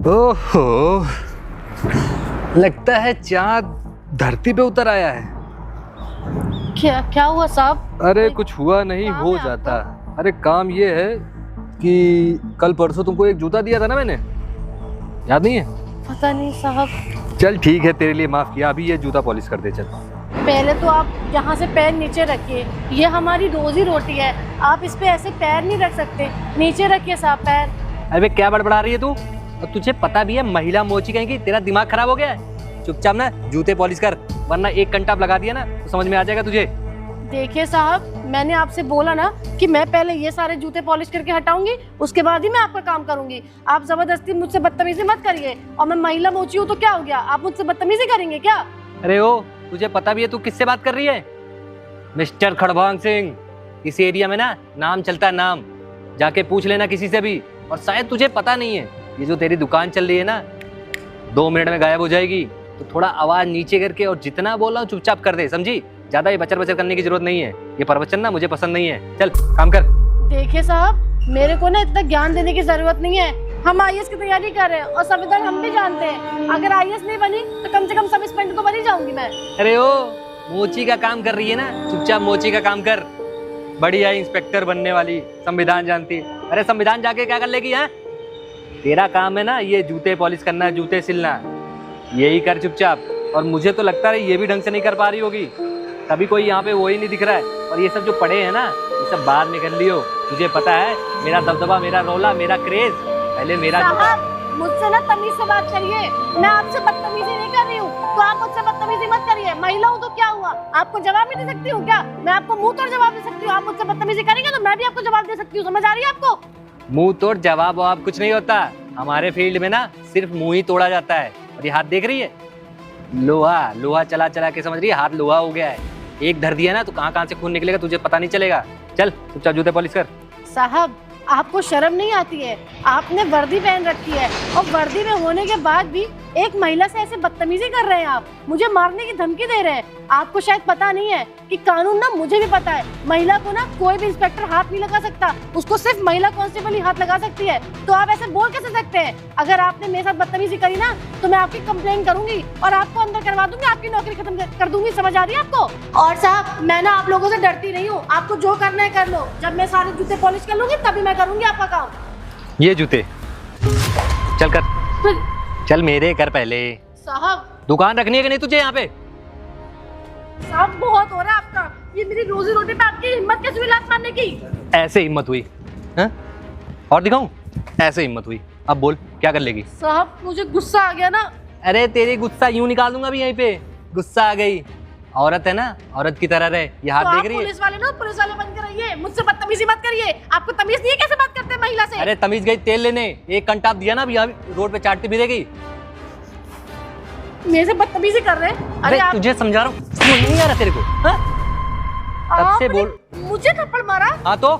ओहो, लगता है चांद धरती पे उतर आया है। क्या क्या हुआ साहब? अरे कुछ हुआ नहीं, हो जाता। अरे काम ये है कि कल परसों तुमको एक जूता दिया था ना मैंने, याद नहीं है? पता नहीं साहब। चल ठीक है, तेरे लिए माफ किया। अभी ये जूता पॉलिश कर दे। चल पहले तो आप यहाँ से पैर नीचे रखिए, ये हमारी रोजी रोटी है, आप इस पे ऐसे पैर नहीं रख सकते। नीचे रखिए साहब पैर। अरे क्या बड़बड़ा रही है तू? और तुझे पता भी है महिला मोची कहेंगी, तेरा दिमाग खराब हो गया है। चुपचाप ना जूते पॉलिश कर, वरना एक घंटा लगा दिया ना तो समझ में आ जाएगा तुझे। देखिए साहब, मैंने आपसे बोला ना कि मैं पहले ये सारे जूते पॉलिश करके हटाऊंगी, उसके बाद ही मैं आपका काम करूंगी। आप जबरदस्ती मुझसे बदतमीजी मत करिए। और मैं महिला मोची हूँ तो क्या हो गया, आप मुझसे बदतमीजी करेंगे क्या? अरे ओ, तुझे पता भी है तू किससे बात कर रही है? मिस्टर खड़भांग सिंह। इस एरिया में ना नाम चलता है, नाम। जाके पूछ लेना किसी से भी। और शायद तुझे पता नहीं है, ये जो तेरी दुकान चल रही है ना, 2 मिनट में गायब हो जाएगी। तो थोड़ा आवाज नीचे करके और जितना बोल रहा हूँ चुपचाप कर दे, समझी? ज्यादा ये बचर बचर करने की जरूरत नहीं है। ये प्रवचन ना मुझे पसंद नहीं है। चल काम कर। देखिए साहब, मेरे को ना इतना ज्ञान देने की जरूरत नहीं है। हम आईएएस की तैयारी कर रहे हैं और संविधान हम भी जानते हैं। अगर आईएएस नहीं बनी तो कम से कम सब इंस्पेक्टर तो बनी जाऊंगी मैं। अरे ओ, मोची का काम कर रही है ना, चुपचाप मोची का काम कर। बढ़िया इंस्पेक्टर बनने वाली, संविधान जानती है। अरे संविधान जाके क्या कर लेगी? है तेरा काम है ना ये जूते पॉलिश करना, जूते सिलना, यही कर चुपचाप। और मुझे तो लगता है ये भी ढंग से नहीं कर पा रही होगी, तभी कोई यहाँ पे वो ही नहीं दिख रहा है। और ये सब जो पड़े हैं ना, ये सब बाद में कर लियो। तुझे पता है मेरा दबदबा, मेरा रोला, मेरा क्रेज, पहले मेरा साहब, मुझसे ना तमीज से बात करिए। मैं आपसे बदतमीजी नहीं कर रही हूँ, तो आप मुझसे बदतमीजी मत करिए। महिला हूँ तो क्या हुआ, आपको जवाब नहीं दे सकती हूँ क्या? मैं आपको मुंह तोड़ जवाब दे सकती हूँ। आप मुझसे बदतमीजी करेंगे तो मैं भी आपको जवाब दे सकती हूँ। समझ आ रही है आपको? मुंह तोड़ जवाब ववाब कुछ नहीं होता। हमारे फील्ड में ना सिर्फ मुंह ही तोड़ा जाता है। और ये हाथ देख रही है, लोहा लोहा चला चला के समझ रही है, हाथ लोहा हो गया है। एक धर दिया ना तो कहाँ कहाँ से खून निकलेगा तुझे पता नहीं चलेगा। चल चुपचाप जूते पॉलिश कर। साहब, आपको शर्म नहीं आती है? आपने वर्दी पहन रखी है और वर्दी में होने के बाद भी एक महिला से ऐसे बदतमीजी कर रहे हैं। आप मुझे मारने की धमकी दे रहे हैं। आपको शायद पता नहीं है कि कानून ना मुझे भी पता है। महिला को ना कोई भी इंस्पेक्टर हाथ नहीं लगा सकता, उसको सिर्फ महिला कांस्टेबल ही हाथ लगा सकती है। तो आप ऐसे बोल कैसे सकते हैं? अगर आपने मेरे साथ बदतमीजी करी ना तो मैं आपकी कंप्लेन करूंगी और आपको अंदर करवा दूंगी, आपकी नौकरी खत्म कर दूंगी। समझ आ रही है आपको? और साहब, मैं ना आप लोगों से डरती नहीं हूँ। आपको जो करना है कर लो। जब मैं सारे जूते पॉलिश कर लूंगी तभी मैं करूंगी आपका काम। ये जूते चल कर, चल मेरे कर पहले। साहब, दुकान रखनी है कि नहीं तुझे यहाँ पे? साहब बहुत हो रहा है आपका। ये मेरी रोजी रोटी पे आपकी हिम्मत कैसे हुई लात मारने की? ऐसे हिम्मत हुई है? और दिखाऊं? ऐसे हिम्मत हुई। अब बोल क्या कर लेगी? साहब, मुझे गुस्सा आ गया ना। अरे तेरी गुस्सा यूं निकाल दूंगा भी यहीं पे। गुस्सा आ गई, औरत है ना, औरत की तरह रहे। ये हाथ तो देख आप रही है? पुलिस वाले ना, पुलिस वाले बन के रहिए। मुझसे बदतमीजी मत करिए। आपको तमीज नहीं है कैसे बात करते हैं महिला से? अरे तमीज गई तेल लेने, एक कंटाप दिया ना, अभी यहाँ रोड पे चाटती भी रहेगी। मेरे से बदतमीजी कर रहे हैं? अरे आप तुझे समझा रहा हूँ, समझ नहीं आ रहा तेरे को? हाँ? तब से बोल। मुझे थप्पड़ मारा? हाँ तो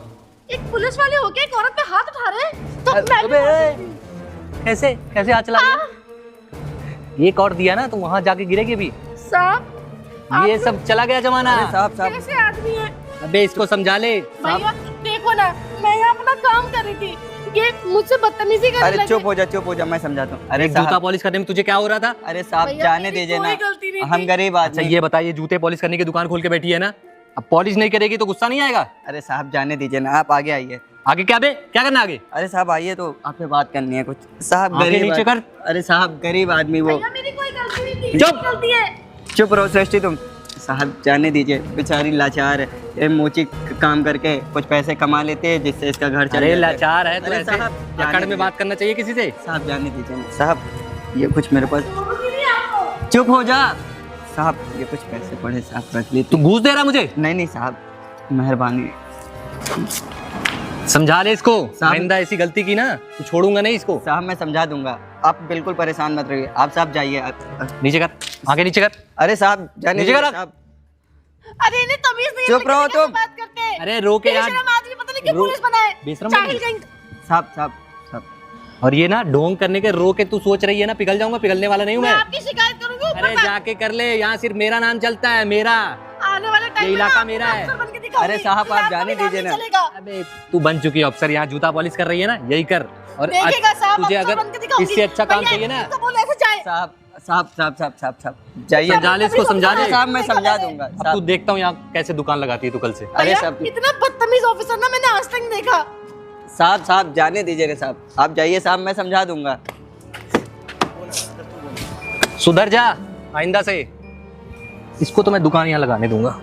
एक पुलिस वाले होके एक औरत पे हाथ उठा रहे हैं? तो मैं भी अबे, कैसे कैसे हाथ चला रही है? एक और दिया ना तो वहां जाके गिरेगी अभी। साहब, ये सब चला गया जमाना। साहब साहब कैसे आदमी है? अबे इसको समझा ले। भैया देखो ना, मैं यहाँ अपना काम कर रही थी, ये मुझसे बदतमीजी करने अरे लगे। चुप हो जा, मैं समझाता हूँ। अरे जूता साहब, पॉलिश करने में तुझे क्या हो रहा था? अरे साहब भैया, जाने मेरी दीजिए कोई ना, गलती नहीं हम थी। गरीब अच्छा आदमी। ये बताइए, जूते पॉलिश करने की दुकान खोल के बैठी है ना, अब पॉलिश नहीं करेगी तो गुस्सा नहीं आएगा? अरे साहब जाने दीजिए ना, आप आगे आइए। आगे क्या बे, क्या करना आगे? अरे साहब आइए, तो आपसे बात करनी है कुछ। साहब आगे गरीब नीचे कर। अरे साहब गरीब आदमी वो। भैया, मेरी कोई गलती नहीं थी। चुप। गलती है। चुप रहो सृष्टि तुम। साहब जाने दीजिए, बेचारी लाचार है। ये मोची काम करके कुछ पैसे कमा लेते हैं जिससे इसका घर चले। अरे लाचार है तो अरे ऐसे साहब, जाने अकड़ में दीजिए। बात करना चाहिए किसी से। साहब जाने दीजिए ना। साहब ये कुछ मेरे पास। नहीं आपको। चुप हो जा साहब, ये कुछ पैसे पड़े साहब, रख ली। तू घूस दे रहा मुझे? नहीं साहब, मेहरबानी। समझा ले इसको, साहब- आइंदा ऐसी गलती की ना तो छोड़ूंगा नहीं इसको। साहब मैं समझा दूंगा, आप बिल्कुल परेशान मत रहिए। आप साहब जाइए। नीचे कर, आगे नीचे कर। अरे साहब जाने नीचे दीजिए कर। साहब। अरे इन्हें तमीज नहीं है, चुप लेकिन रहो कैसे तुम। बात करते हैं? अरे रो के यार, बेशरम आदमी, पता नहीं क्यों रो- पुलिस बनाए। बेशरम जाहिल आदमी। कहीं। साहब साहब साहब और ये ना ढोंग करने के रो के तू सोच रही है ना पिघल जाऊंगा, पिघलने वाला नहीं हूँ मैं मैं। आपकी शिकायत करूंगी ऊपर अरे तक। जाके कर ले, यहाँ सिर्फ मेरा नाम चलता है, मेरा। आने वाले टाइम ये में ना इलाका आपको मेरा है। अफसर बन के दिखाऊंगी। अरे साहब, आप आपको जाने भी नाम दीजिए नहीं ना। चलेगा। अबे तू बन चुकी है अफसर, यहाँ जूता पॉलिश कर रही है ना, यही कर। और देखिएगा साहब, तुझे अब तो अगर बन के दिखाऊंगी। इससे अच्छा काम भैया, चाहिए ना, तो बोले ऐसे जाए। साहब साहब साहब साहब साहब साहब जाइए। समझा ले इसको, समझा दे। साहब मैं समझा दूंगा अब तू साहब। देखता हूँ यहाँ कैसे दुकान लगाती है तू कल से। अरे भैया, साहब इतना बदतमीज ऑफिसर ना मैंने आज तक नहीं देखा। साहब साहब जाने दीजिए रे साहब, आप जाइए साहब, मैं समझा दूंगा। सुधर जा आइंदा से, इसको तो मैं दुकान यहाँ लगाने दूंगा।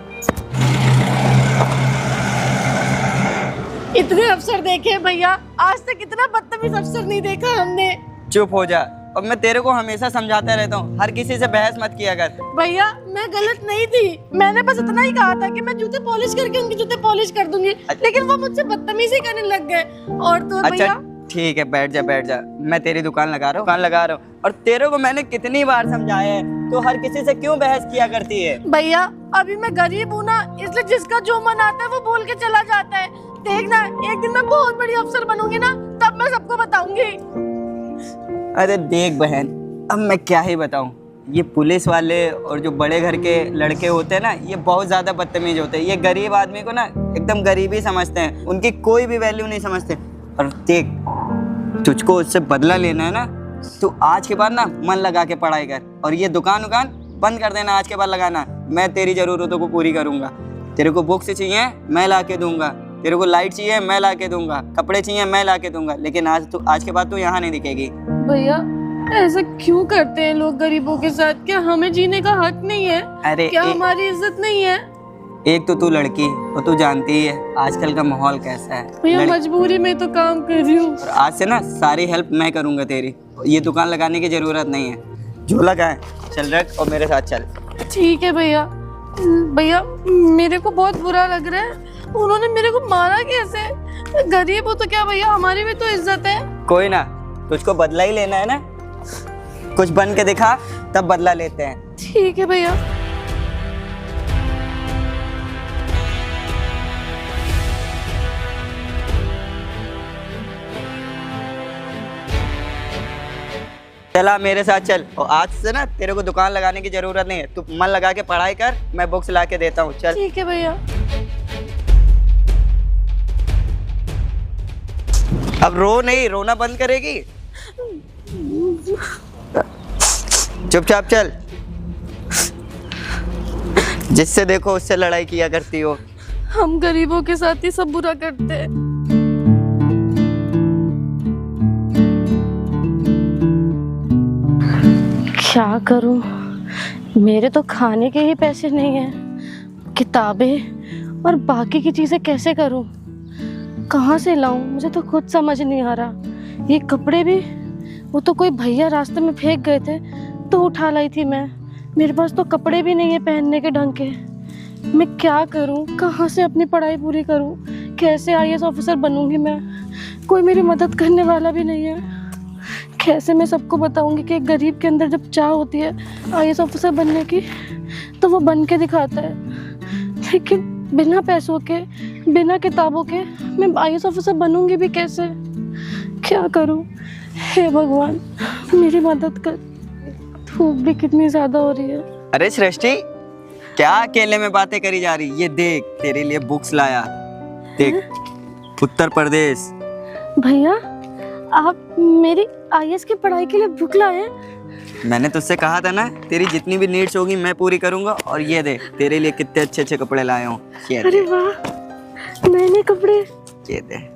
इतने अफसर देखे हैं भैया, आज तक इतना बदतमीज अफसर नहीं देखा हमने। चुप हो जा, और मैं तेरे को हमेशा समझाता रहता हूँ, हर किसी से बहस मत किया कर। भैया मैं गलत नहीं थी, मैंने बस इतना ही कहा था कि मैं जूते पॉलिश करके उनके जूते पॉलिश कर दूंगी, लेकिन वो मुझसे बदतमीजी करने लग गए। और तो अच्छा भैया ठीक है, बैठ जा बैठ जा, मैं तेरी दुकान लगा रहा हूँ। और तेरे को मैंने कितनी बार समझाया है, तो हर किसी से क्यों बहस किया करती है? भैया अभी मैं गरीब हूँ ना, इसलिए जिसका जो मन आता है वो बोल के चला जाता है। देखना एक दिन मैं बहुत बड़ी अफसर बनूंगी ना, तब मैं सबको बताऊंगी। अरे देख बहन, अब मैं क्या ही बताऊं, ये पुलिस वाले और जो बड़े घर के लड़के होते हैं ना, ये बहुत ज्यादा बदतमीज होते हैं। ये गरीब आदमी को ना एकदम गरीब ही समझते हैं, उनकी कोई भी वैल्यू नहीं समझते। और देख, तुझको उससे बदला लेना है ना, तो आज के बाद ना मन लगा के पढ़ाई कर, और ये दुकान बंद कर देना, आज के बाद लगाना। मैं तेरी जरूरतों को पूरी करूंगा। तेरे को बुक्स चाहिए मैं ला के दूंगा, तेरे को लाइट चाहिए मैं ला के दूंगा, कपड़े चाहिए मैं ला के दूंगा, लेकिन आज के बाद तू यहाँ नहीं दिखेगी। भैया ऐसा क्यों करते हैं लोग गरीबों के साथ? क्या हमें जीने का हक नहीं है? अरे क्या हमारी इज्जत नहीं है? एक तो तू लड़की, और तू जानती ही है आजकल का माहौल कैसा है। भैया मजबूरी में तो काम कर रही हूँ। और आज से ना सारी हेल्प मैं करूंगा तेरी, ये दुकान लगाने की जरूरत नहीं है। झोला कहाँ है? चल रख और मेरे साथ चल। ठीक है भैया। भैया मेरे को बहुत बुरा लग रहा है, उन्होंने मेरे को मारा कैसे? गरीब हो तो क्या भैया, हमारी भी तो इज्जत है। कोई ना, तुझको बदला ही लेना है ना, कुछ बन के दिखा, तब बदला लेते हैं। ठीक है भैया। चला मेरे साथ चल, और आज से ना तेरे को दुकान लगाने की जरूरत नहीं है, तू मन लगा के पढ़ाई कर, मैं बुक्स ला के देता हूँ। चल ठीक है भैया। अब रो नहीं, रोना बंद करेगी? चुपचाप चल, जिससे देखो उससे लड़ाई किया करती हो। हम गरीबों के साथ ही सब बुरा करते हैं। क्या करूं, मेरे तो खाने के ही पैसे नहीं हैं, किताबें और बाकी की चीजें कैसे करूं, कहाँ से लाऊं, मुझे तो खुद समझ नहीं आ रहा। ये कपड़े भी वो तो कोई भैया रास्ते में फेंक गए थे तो उठा लाई थी मैं, मेरे पास तो कपड़े भी नहीं है पहनने के ढंग के। मैं क्या करूं, कहाँ से अपनी पढ़ाई पूरी करूं, कैसे आईएएस ऑफिसर बनूंगी मैं? कोई मेरी मदद करने वाला भी नहीं है। कैसे मैं सबको बताऊंगी कि एक गरीब के अंदर जब चाह होती है आईएएस ऑफिसर बनने की, तो वो बन के दिखाता है, लेकिन बिना पैसों के, बिना किताबों के मैं आईएएस ऑफिसर बनूंगी भी कैसे? क्या करूं? हे भगवान मेरी मदद कर, धूप भी कितनी ज्यादा हो रही है। अरे सृष्टि, क्या अकेले में बातें करी जा रही? ये देख, तेरे लिए बुक्स लाया, देख, उत्तर प्रदेश। भैया आप मेरी आईएएस की पढ़ाई के लिए बुक लाए हैं? मैंने तुझसे कहा था ना, तेरी जितनी भी नीड्स होगी मैं पूरी करूंगा। और ये देख, तेरे लिए कितने अच्छे अच्छे कपड़े लाया हूँ। अरे वाह, नए नए कपड़े। ये देख,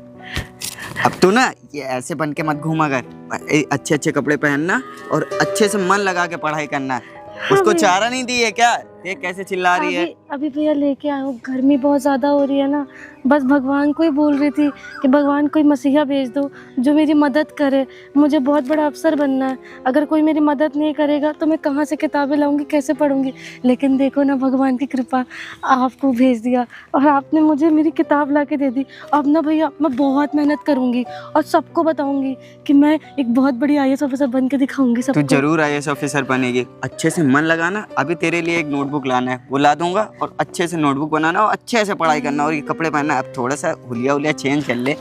अब तू ना ये ऐसे बन के मत घूमा कर, अच्छे अच्छे कपड़े पहनना और अच्छे से मन लगा के पढ़ाई करना। उसको चारा नहीं दी है क्या? देख कैसे चिल्ला रही है। अभी भैया लेके आया हूँ, गर्मी बहुत ज्यादा हो रही है ना, बस भगवान को ही बोल रही थी कि भगवान कोई मसीहा भेज दो जो मेरी मदद करे, मुझे बहुत बड़ा अफसर बनना है। अगर कोई मेरी मदद नहीं करेगा तो मैं कहाँ से किताबें लाऊंगी, कैसे पढ़ूंगी? लेकिन देखो ना भगवान की कृपा, आपको भेज दिया और आपने मुझे मेरी किताब ला के दे दी। अब ना भैया मैं बहुत मेहनत करूंगी और सबको बताऊंगी कि मैं एक बहुत बड़ी आईएएस ऑफिसर बन के दिखाऊंगी सबको। तू जरूर आईएएस ऑफिसर बनेगी, अच्छे से मन लगाना। अभी तेरे लिए एक नोटबुक लाना है, वो ला दूंगा, और अच्छे से नोटबुक बनाना और अच्छे से पढ़ाई करना और ये कपड़े पहनना। अब थोड़ा सा हुलिया चेंज कर ले,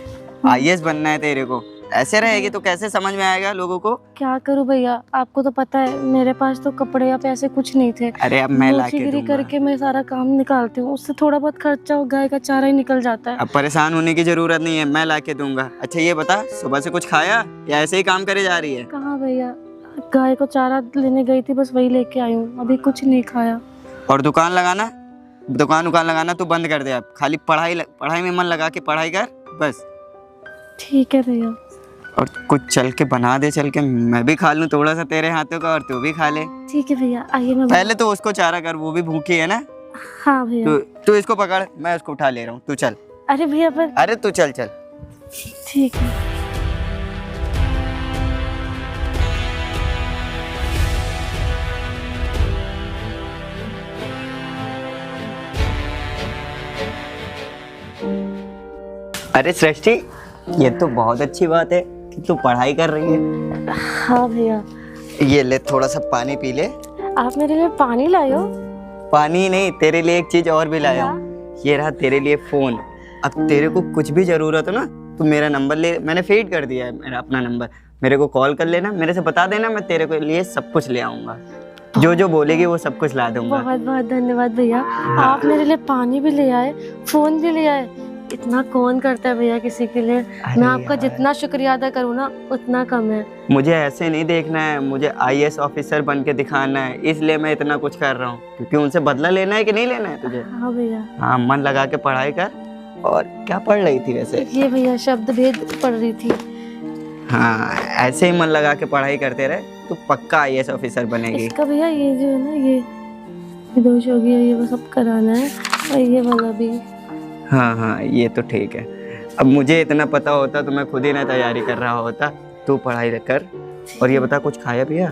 आईएएस बनना है तेरे को, ऐसे रहेगी तो कैसे समझ में आएगा लोगों को? क्या करूं भैया, आपको तो पता है मेरे पास तो कपड़े या पैसे कुछ नहीं थे। अरे अब मैं ला के मोचीगिरी दूंगा। करके मैं सारा काम निकालती हूँ, उससे थोड़ा बहुत खर्चा और गाय का चारा ही निकल जाता है। अब परेशान होने की जरूरत नहीं है, मैं ला के दूंगा। अच्छा ये बता, सुबह से कुछ खाया या ऐसे ही काम करे जा रही है? कहाँ भैया, गाय को चारा लेने गई थी, बस वही लेके आई हूँ, अभी कुछ नहीं खाया। और दुकान लगाना तू बंद कर दे। अब खाली पढ़ाई में मन लगा के पढ़ाई कर बस। ठीक है भैया। और कुछ चल के बना दे, चल के मैं भी खा लूं थोड़ा सा तेरे हाथों का, और तू भी खा ले। ठीक है भैया, आइए मैं। पहले तो उसको चारा कर, वो भी भूखी है ना। हाँ भैया। तू इसको पकड़, मैं उसको उठा ले रहा हूँ, तू चल। अरे भैया पर। अरे तू चल चल। ठीक है। अरे सृष्टि, ये तो बहुत अच्छी बात है कि तू पढ़ाई कर रही है। हाँ भैया। ये ले, थोड़ा सा पानी पी ले। आप मेरे लिए पानी लाए हो? पानी नहीं, तेरे लिए एक चीज और भी लाया हूँ। ये रहा तेरे लिए फोन। अब तेरे को कुछ भी जरूरत हो ना, तू मेरा नंबर ले, मैंने फीड कर दिया है मेरा अपना नंबर। मेरे को कॉल कर लेना, मेरे से बता देना, मैं तेरे को लिए सब कुछ ले आऊंगा। जो जो बोलेगी वो सब कुछ ला दूंगा। बहुत बहुत धन्यवाद भैया। आप मेरे लिए पानी भी ले आए, फोन भी ले आए। इतना कौन करता है भैया किसी के लिए। मैं आपका जितना शुक्रिया अदा करूँ ना उतना कम है। मुझे ऐसे नहीं देखना है, मुझे IAS ऑफिसर बन के दिखाना है, इसलिए मैं इतना कुछ कर रहा हूँ। क्योंकि उनसे बदला लेना है कि नहीं लेना है तुझे? हाँ भैया। हाँ, मन लगा के पढ़ाई कर। और क्या पढ़ रही थी वैसे? ये भैया शब्द भेद पढ़ रही थी। हाँ, ऐसे ही मन लगा के पढ़ाई करते रहे तो पक्का IAS ऑफिसर बनेगी। इसका भैया ये जो है ना, ये दोष हो गया, ये वो सब कराना है, और ये वाला भी। हाँ, ये तो ठीक है। अब मुझे इतना पता होता तो मैं खुद ही ना तैयारी कर रहा होता। तू पढ़ाई कर। और ये बता, कुछ खाया पिया?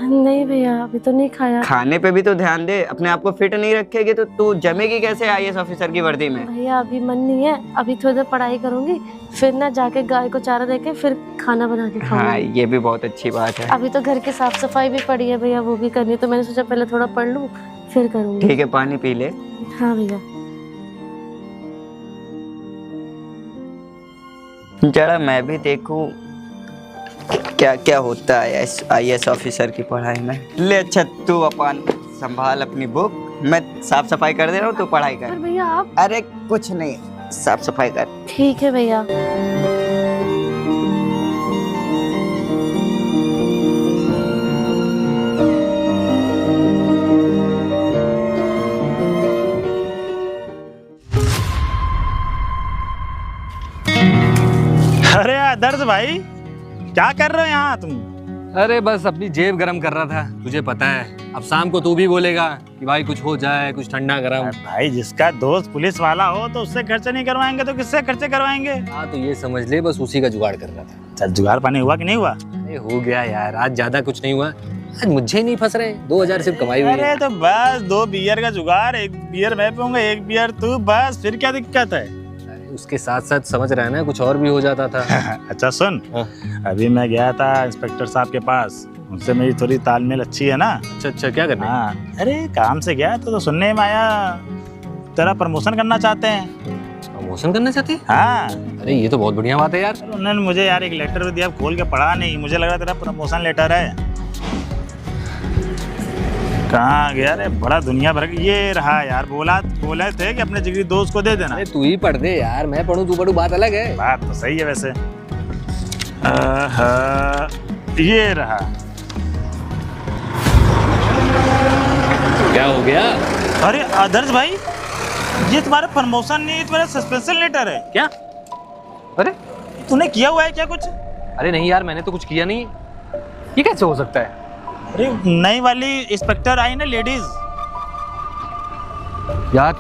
नहीं भैया, अभी तो नहीं खाया। खाने पे भी तो ध्यान दे। अपने आप को फिट नहीं रखेगी तो तू जमेगी कैसे IAS ऑफिसर की वर्दी में? भैया अभी मन नहीं है, अभी थोड़ी देर पढ़ाई करूंगी, फिर ना जाके गाय को चारा देके फिर खाना बना के खाऊंगी। हाँ, ये भी बहुत अच्छी बात है। अभी तो घर की साफ सफाई भी पड़ी है भैया, वो भी करनी है, तो मैंने सोचा पहले थोड़ा पढ़ लूं फिर करूंगी। ठीक है, पानी पी ले। हाँ भैया। जरा मैं भी देखूं क्या क्या होता है IAS ऑफिसर की पढ़ाई में। ले अच्छा, तू अपन संभाल अपनी बुक, मैं साफ सफाई कर दे रहा हूँ, तू पढ़ाई पर कर। भैया आप। अरे कुछ नहीं, साफ सफाई कर। ठीक है भैया। अरे आदर्श भाई, क्या कर रहे हो यहाँ तुम? अरे बस अपनी जेब गरम कर रहा था, तुझे पता है अब शाम को तू भी बोलेगा कि भाई कुछ हो जाए, कुछ ठंडा गरम। भाई जिसका दोस्त पुलिस वाला हो तो उससे खर्चे नहीं करवाएंगे तो किससे खर्चे करवाएंगे? हाँ तो ये समझ ले, बस उसी का जुगाड़ कर रहा था। चल, जुगाड़ पानी हुआ कि नहीं हुआ? अरे हो गया यार, आज ज्यादा कुछ नहीं हुआ, आज मुझे नहीं फंस रहे, 2000 सिर्फ कमाई हुई है। अरे तो बस 2 बियर का जुगाड़, 1 बियर मैं पीऊंगा, 1 बियर तू, बस फिर क्या दिक्कत है? अरे उसके साथ साथ समझ रहा है ना, कुछ और भी हो जाता था। अच्छा सुन, अभी मैं गया था इंस्पेक्टर साहब के पास, उनसे मेरी थोड़ी तालमेल अच्छी है ना। अच्छा, क्या करना है? हाँ, अरे काम से गया तो सुनने में आया तेरा प्रमोशन करना चाहते हैं। प्रमोशन करना चाहते हैं? हाँ। अरे ये तो बहुत बढ़िया बात है यार। उन्होंने मुझे यार एक लेटर भी दिया, खोल के पढ़ा नहीं, मुझे लगा तेरा प्रमोशन लेटर है। कहाँ गया रे, बड़ा दुनिया भर ये रहा यार। बोले थे कि अपने जिगरी दोस्त को दे देना। अरे तू ही पढ़ दे यार, मैं पढ़ूं तू पढ़ूं बात अलग है। बात तो सही है वैसे। ये रहा। क्या हो गया? अरे आदर्श भाई, ये तुम्हारा प्रमोशन नहीं, तुम्हारा सस्पेंशन लेटर है। क्या? अरे तूने किया हुआ है क्या कुछ? अरे नहीं यार, मैंने तो कुछ किया नहीं, ये कैसे हो सकता है? अरे नई वाली इंस्पेक्टर आई ना, लेडीज। यार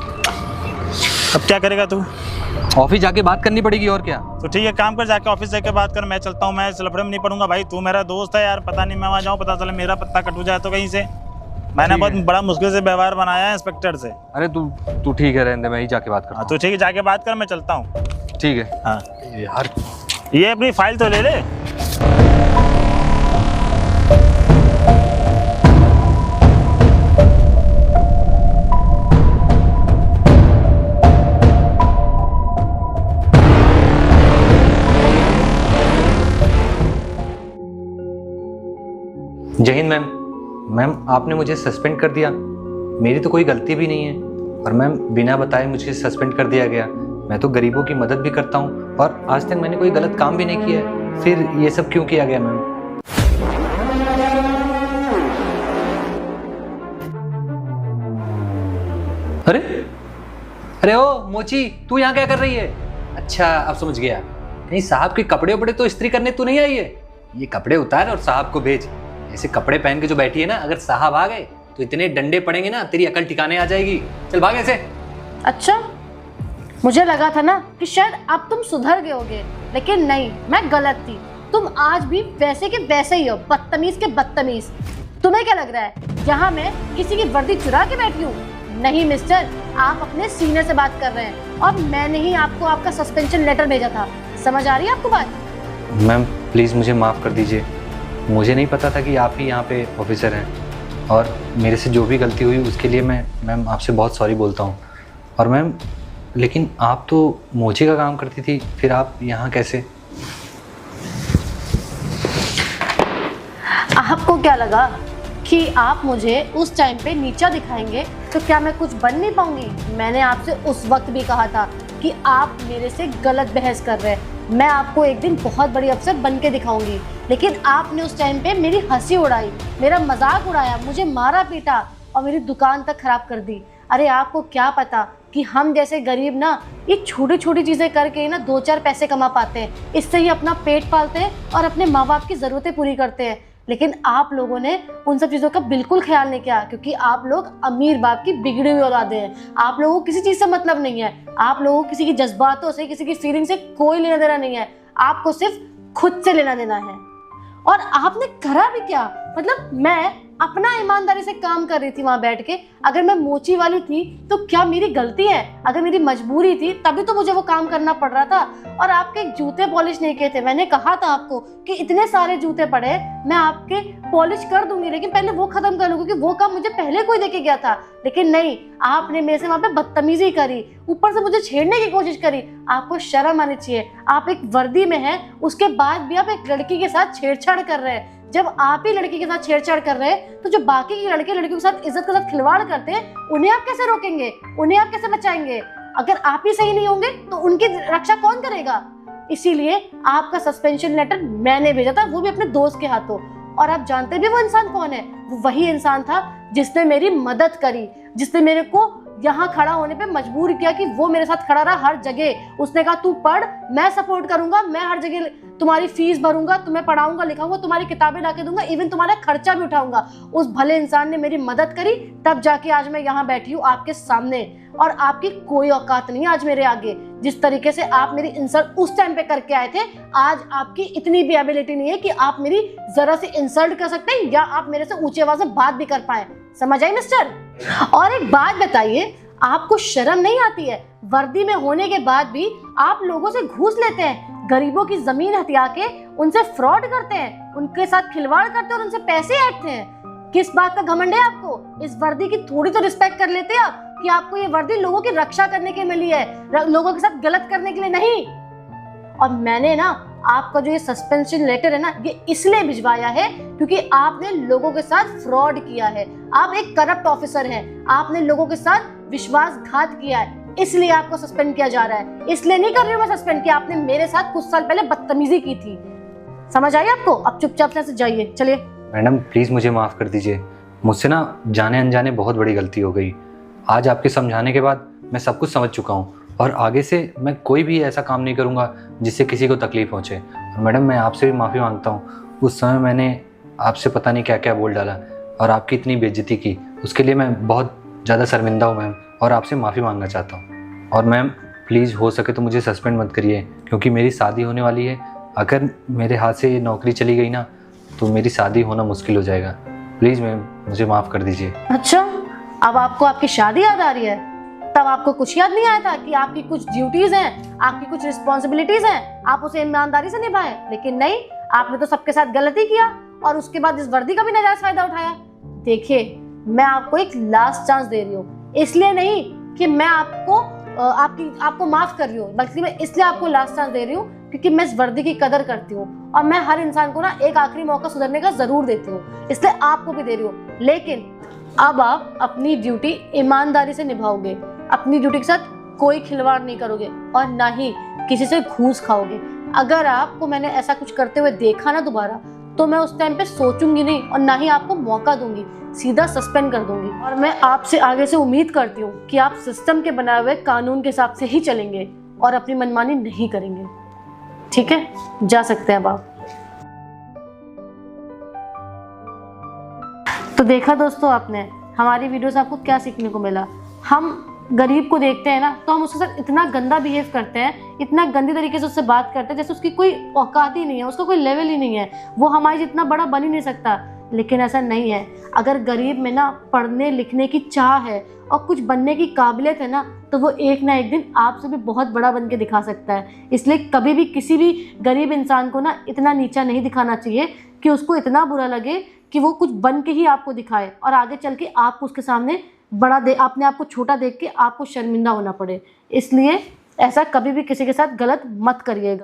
अब क्या करेगा तू? ऑफिस जाके बात करनी पड़ेगी, और क्या। तो ठीक है, काम कर, जाके ऑफिस जाके बात कर। मैं चलता हूँ, मैं इस लफड़े में नहीं पड़ूंगा भाई। तू मेरा दोस्त है यार, पता नहीं मैं वहाँ जाऊँ, पता चले मेरा पत्ता कट जाए तो कहीं से। मैंने बहुत बड़ा मुश्किल से व्यवहार बनाया है इंस्पेक्टर से। अरे तू ठीक है, रहने दे, मैं ही जाके बात करता हाँ तो ठीक है, जाके बात कर, मैं चलता हूँ। हूँ। ठीक है। हाँ यार ये अपनी फाइल तो ले ले। जय हिंद मैम। मैम आपने मुझे सस्पेंड कर दिया, मेरी तो कोई गलती भी नहीं है, और मैम बिना बताए मुझे सस्पेंड कर दिया गया। मैं तो गरीबों की मदद भी करता हूँ और आज तक मैंने कोई गलत काम भी नहीं किया है, फिर ये सब क्यों किया गया मैम? अरे अरे ओ मोची, तू यहाँ क्या कर रही है? अच्छा अब समझ गया, कहीं साहब के कपड़े उपड़े तो इस्त्री करने तू नहीं आई है? ये कपड़े उतार और साहब को भेज। ऐसे कपड़े पहन के जो बैठी है ना, अगर साहब आ गए तो इतने डंडे पड़ेंगे ना, तेरी अकल ठिकाने आ जाएगी। चल भाग ऐसे। अच्छा, मुझे लगा था ना कि शायद अब तुम सुधर गए होगे, लेकिन नहीं, मैं गलत थी। तुम आज भी वैसे के वैसे ही हो, बदतमीज के बदतमीज। तुम्हें क्या लग रहा है यहाँ मैं किसी की वर्दी चुरा के बैठी हूँ? नहीं मिस्टर, आप अपने सीनियर से बात कर रहे हैं और मैंने ही आपको आपका सस्पेंशन लेटर भेजा था। समझ आ रही है आपको बात? मैम प्लीज़ मुझे माफ़ कर दीजिए, मुझे नहीं पता था कि आप ही यहाँ पे ऑफिसर हैं, और मेरे से जो भी गलती हुई उसके लिए मैं मैम आपसे बहुत सॉरी बोलता हूँ। और मैम लेकिन आप तो मोची का काम करती थी, फिर आप यहाँ कैसे? आपको क्या लगा कि आप मुझे उस टाइम पे नीचा दिखाएंगे तो क्या मैं कुछ बन नहीं पाऊंगी? मैंने आपसे उस वक्त भी कहा था कि आप मेरे से गलत बहस कर रहे हैं, मैं आपको एक दिन बहुत बड़ी अफसर बन के दिखाऊंगी। लेकिन आपने उस टाइम पे मेरी हंसी उड़ाई, मेरा मजाक उड़ाया, मुझे मारा पीटा और मेरी दुकान तक खराब कर दी। अरे आपको क्या पता कि हम जैसे गरीब ना ये छोटी छोटी चीज़ें करके ना 2-4 पैसे कमा पाते हैं, इससे ही अपना पेट पालते हैं और अपने माँ बाप की ज़रूरतें पूरी करते हैं। लेकिन आप लोगों ने उन सब चीज़ों का बिल्कुल ख्याल नहीं किया, क्योंकि आप लोग अमीर बाप की बिगड़ी हुई औलादे हैं। आप लोगों को किसी चीज़ से मतलब नहीं है, आप लोगों को किसी की जज्बातों से, किसी की फीलिंग से कोई लेना देना नहीं है। आपको सिर्फ खुद से लेना देना है। और आपने करा भी क्या? मतलब मैं अपना ईमानदारी से काम कर रही थी वहां बैठ के। अगर मैं मोची वाली थी तो क्या मेरी गलती है? अगर मेरी मजबूरी थी तभी तो मुझे वो काम करना पड़ रहा था। और आपके जूते पॉलिश नहीं किए थे, मैंने कहा था आपको कि इतने सारे जूते पड़े, मैं आपके पॉलिश कर दूंगी, लेकिन पहले वो खत्म कर लूंगी, क्योंकि वो काम मुझे पहले कोई देके गया था। लेकिन नहीं, आपने मेरे से वहां पे बदतमीजी करी, ऊपर से मुझे छेड़ने की कोशिश करी। आपको शर्म आनी चाहिए, आप एक वर्दी में हैं, उसके बाद भी आप एक लड़की के साथ छेड़छाड़ कर रहे हैं। जब आप ही लड़की के साथ छेड़छाड़ कर रहे हैं तो जो बाकी के लड़के लड़कियों के साथ इज्जत के साथ खिलवाड़ करते हैं, उन्हें आप कैसे रोकेंगे? उन्हें आप कैसे बचाएंगे? अगर आप ही सही नहीं होंगे तो उनकी रक्षा कौन करेगा? इसीलिए आपका सस्पेंशन लेटर मैंने भेजा था, वो भी अपने दोस्त के हाथों। और आप जानते भी वो इंसान कौन है? वो वही इंसान था जिसने मेरी मदद करी, जिसने मेरे को यहाँ खड़ा होने पे मजबूर किया कि वो मेरे साथ खड़ा रहा हर जगह। उसने कहा तू पढ़, मैं सपोर्ट करूंगा, मैं हर जगह तुम्हारी फीस भरूंगा, तुम्हें पढ़ाऊंगा लिखाऊंगा, तुम्हारी किताबें लाके दूंगा, इवन तुम्हारा खर्चा भी उठाऊंगा। उस भले इंसान ने मेरी मदद करी, तब जाके आज मैं यहाँ बैठी हूँ आपके सामने। और आपकी कोई औकात नहीं है आज मेरे आगे। जिस तरीके से आप मेरी इंसल्ट उस टाइम पे करके आए थे, आज आपकी इतनी भी एबिलिटी नहीं है कि आप मेरी जरा सी इंसल्ट कर सकते हैं या आप मेरे से ऊंची आवाज से बात भी कर पाए। समझ आई मिस्टर? और एक बात बताइए, आपको शर्म नहीं आती है? वर्दी में होने के बाद भी आप लोगों से घूस लेते हैं, गरीबों की जमीन हथिया के उनसे फ्रॉड करते हैं, उनके साथ खिलवाड़ करते हैं और उनसे पैसे ऐंठते हैं। किस बात का घमंड है आपको? इस वर्दी की थोड़ी तो रिस्पेक्ट कर लेते आप कि आपको ये वर्दी लोगों की रक्षा करने के लिए मिली है, लोगों के साथ गलत करने के लिए नहीं। और मैंने ना आपका जो ये सस्पेंशन लेटर है ना, ये इसलिए भिजवाया है क्योंकि आपने लोगों के साथ फ्रॉड किया है। आप एक करप्ट ऑफिसर हैं, आपने लोगों के साथ विश्वासघात किया है, इसलिए आपको सस्पेंड किया जा रहा है। इसलिए नहीं कर रही हूँ मैं सस्पेंड किया, आपने मेरे साथ कुछ साल पहले बदतमीजी की थी। समझ आई आपको? अब चुपचाप से जाइए, चलिए। मैडम प्लीज़ मुझे माफ़ कर दीजिए, मुझसे ना जाने अनजाने बहुत बड़ी गलती हो गई। आज आपके समझाने के बाद मैं सब कुछ समझ चुका हूँ और आगे से मैं कोई भी ऐसा काम नहीं करूँगा जिससे किसी को तकलीफ पहुँचे। और मैडम मैं आपसे भी माफ़ी मांगता हूँ, उस समय मैंने आपसे पता नहीं क्या क्या बोल डाला और आपकी इतनी बेइज्जती की, उसके लिए मैं बहुत ज़्यादा शर्मिंदा हूँ मैम, और आपसे माफ़ी मांगना चाहता हूँ। और मैम प्लीज़ हो सके तो मुझे सस्पेंड मत करिए, क्योंकि मेरी शादी होने वाली है। अगर मेरे हाथ से ये नौकरी चली गई ना तो मेरी शादी होना मुश्किल हो जाएगा। प्लीज़ मैम मुझे माफ़ कर दीजिए। अच्छा, अब आपको आपकी शादी याद आ रही है? तब आपको कुछ याद नहीं आया था कि आपकी कुछ ड्यूटीज हैं, आपकी कुछ रिस्पॉन्सिबिलिटीज हैं, आप उसे ईमानदारी से निभाएं? लेकिन नहीं, आपने तो सबके साथ गलती किया और उसके बाद इस वर्दी का भी नाजायज फायदा उठाया। देखिए, मैं आपको एक लास्ट चांस दे रही हूँ, इसलिए नहीं कि मैं आपको माफ कर रही हूँ, बल्कि मैं इसलिए आपको लास्ट चांस दे रही हूँ क्योंकि मैं इस वर्दी की कदर करती हूँ और मैं हर इंसान को ना एक आखिरी मौका सुधरने का जरूर देती हूँ, इसलिए आपको भी दे रही हूँ। लेकिन अब आप अपनी ड्यूटी ईमानदारी से निभाओगे, अपनी ड्यूटी के साथ कोई खिलवाड़ नहीं करोगे और ना ही किसी से घूस खाओगे। अगर आपको मैंने ऐसा कुछ करते हुए देखा ना दोबारा, तो मैं उस टाइम पे सोचूंगी नहीं और ना ही आपको मौका दूंगी, सीधा सस्पेंड कर दूंगी। और मैं आपसे आगे से उम्मीद करती हूँ कि आप सिस्टम के बनाए हुए कानून के हिसाब से ही चलेंगे और अपनी मनमानी नहीं करेंगे। ठीक है, जा सकते हैं अब आप। तो देखा दोस्तों आपने हमारी वीडियो से आपको क्या सीखने को मिला। हम गरीब को देखते हैं ना तो हम उसके साथ इतना गंदा बिहेव करते हैं, इतना गंदी तरीके से उससे बात करते हैं जैसे उसकी कोई औकात ही नहीं है, उसका कोई लेवल ही नहीं है, वो हमारे जितना बड़ा बन ही नहीं सकता। लेकिन ऐसा नहीं है। अगर गरीब में ना पढ़ने लिखने की चाह है और कुछ बनने की काबिलियत है ना, तो वो एक ना एक दिन आपसे भी बहुत बड़ा बन के दिखा सकता है। इसलिए कभी भी किसी भी गरीब इंसान को ना इतना नीचा नहीं दिखाना चाहिए कि उसको इतना बुरा लगे कि वो कुछ बन के ही आपको दिखाए और आगे चल के आपको उसके सामने अपने आप को छोटा देख के आपको शर्मिंदा होना पड़े। इसलिए ऐसा कभी भी किसी के साथ गलत मत करिएगा।